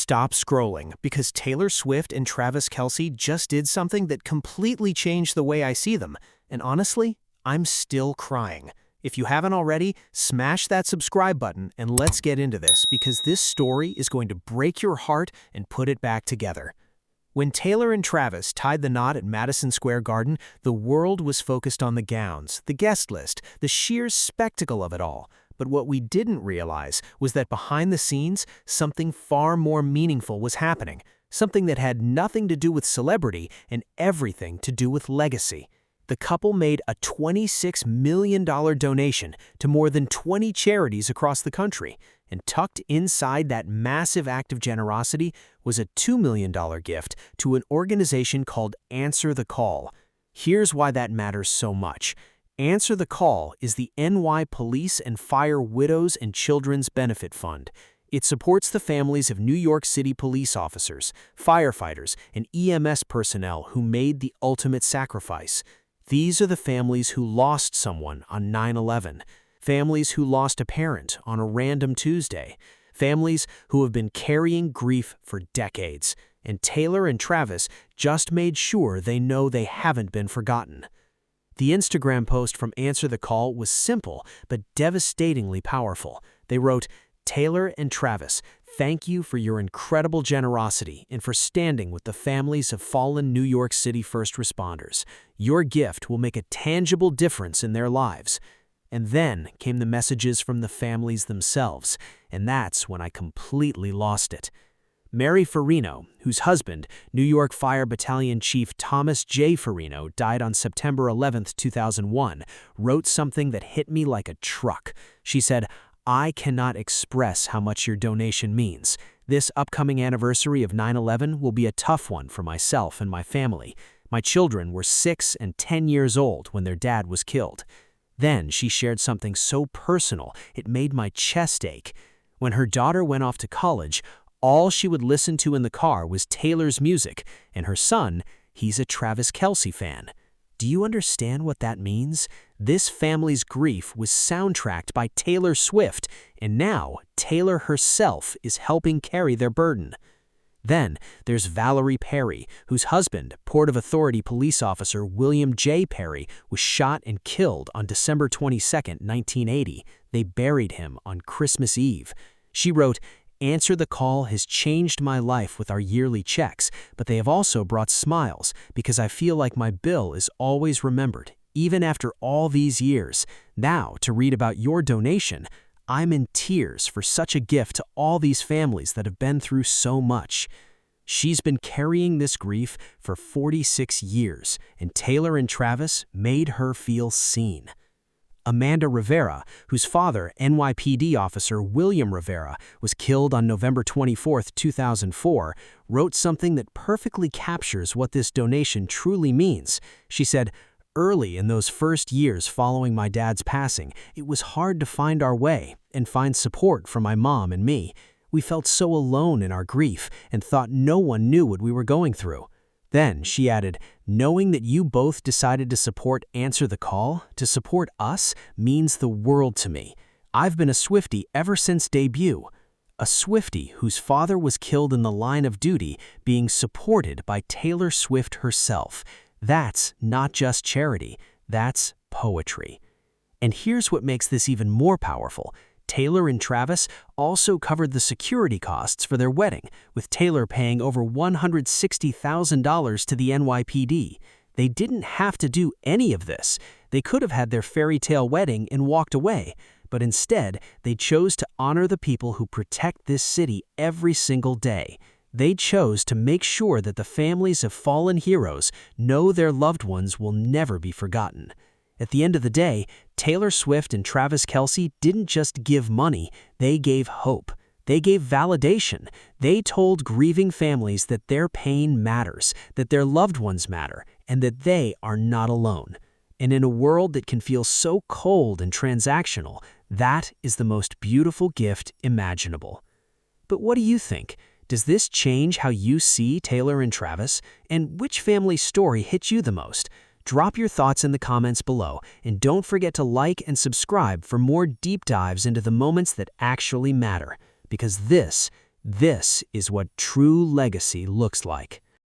stop scrolling because Taylor Swift and Travis Kelce just did something that completely changed the way I see them. And honestly, I'm still crying. If you haven't already, smash that subscribe button and let's get into this because this story is going to break your heart and put it back together. When Taylor and Travis tied the knot at Madison Square Garden, the world was focused on the gowns, the guest list, the sheer spectacle of it all. But what we didn't realize was that behind the scenes, something far more meaningful was happening, something that had nothing to do with celebrity and everything to do with legacy. The couple made a $26 million donation to more than 20 charities across the country, and tucked inside that massive act of generosity was a $2 million gift to an organization called Answer the Call. Here's why that matters so much. Answer the Call is the NY Police and Fire Widows and Children's Benefit Fund. It supports the families of New York City police officers, firefighters, and EMS personnel who made the ultimate sacrifice. These are the families who lost someone on 9/11, families who lost a parent on a random Tuesday, families who have been carrying grief for decades, and Taylor and Travis just made sure they know they haven't been forgotten. The Instagram post from Answer the Call was simple but devastatingly powerful. They wrote, "Taylor and Travis, thank you for your incredible generosity and for standing with the families of fallen New York City first responders. Your gift will make a tangible difference in their lives." And then came the messages from the families themselves, and that's when I completely lost it. Mary Farino, whose husband, New York Fire Battalion Chief Thomas J. Farino, died on September 11, 2001, wrote something that hit me like a truck. She said, "I cannot express how much your donation means. This upcoming anniversary of 9/11 will be a tough one for myself and my family. My children were 6 and 10 years old when their dad was killed." Then she shared something so personal, it made my chest ache. When her daughter went off to college, all she would listen to in the car was Taylor's music, and her son, he's a Travis Kelce fan. Do you understand what that means? This family's grief was soundtracked by Taylor Swift, and now Taylor herself is helping carry their burden. Then there's Valerie Perry, whose husband, Port of Authority police officer William J. Perry, was shot and killed on December 22, 1980. They buried him on Christmas Eve. She wrote, "Answer the Call has changed my life with our yearly checks, but they have also brought smiles because I feel like my bill is always remembered, even after all these years. Now, to read about your donation, I'm in tears for such a gift to all these families that have been through so much." She's been carrying this grief for 46 years, and Taylor and Travis made her feel seen. Amanda Rivera, whose father, NYPD officer William Rivera, was killed on November 24, 2004, wrote something that perfectly captures what this donation truly means. She said, "Early in those first years following my dad's passing, it was hard to find our way and find support from my mom and me. We felt so alone in our grief and thought no one knew what we were going through." Then she added, "Knowing that you both decided to support Answer the Call, to support us, means the world to me. I've been a Swiftie ever since debut." A Swiftie whose father was killed in the line of duty being supported by Taylor Swift herself. That's not just charity, that's poetry. And here's what makes this even more powerful. Taylor and Travis also covered the security costs for their wedding, with Taylor paying over $160,000 to the NYPD. They didn't have to do any of this. They could have had their fairy tale wedding and walked away, but instead, they chose to honor the people who protect this city every single day. They chose to make sure that the families of fallen heroes know their loved ones will never be forgotten. At the end of the day, Taylor Swift and Travis Kelce didn't just give money, they gave hope. They gave validation. They told grieving families that their pain matters, that their loved ones matter, and that they are not alone. And in a world that can feel so cold and transactional, that is the most beautiful gift imaginable. But what do you think? Does this change how you see Taylor and Travis? And which family story hit you the most? Drop your thoughts in the comments below, and don't forget to like and subscribe for more deep dives into the moments that actually matter. Because this This is what true legacy looks like.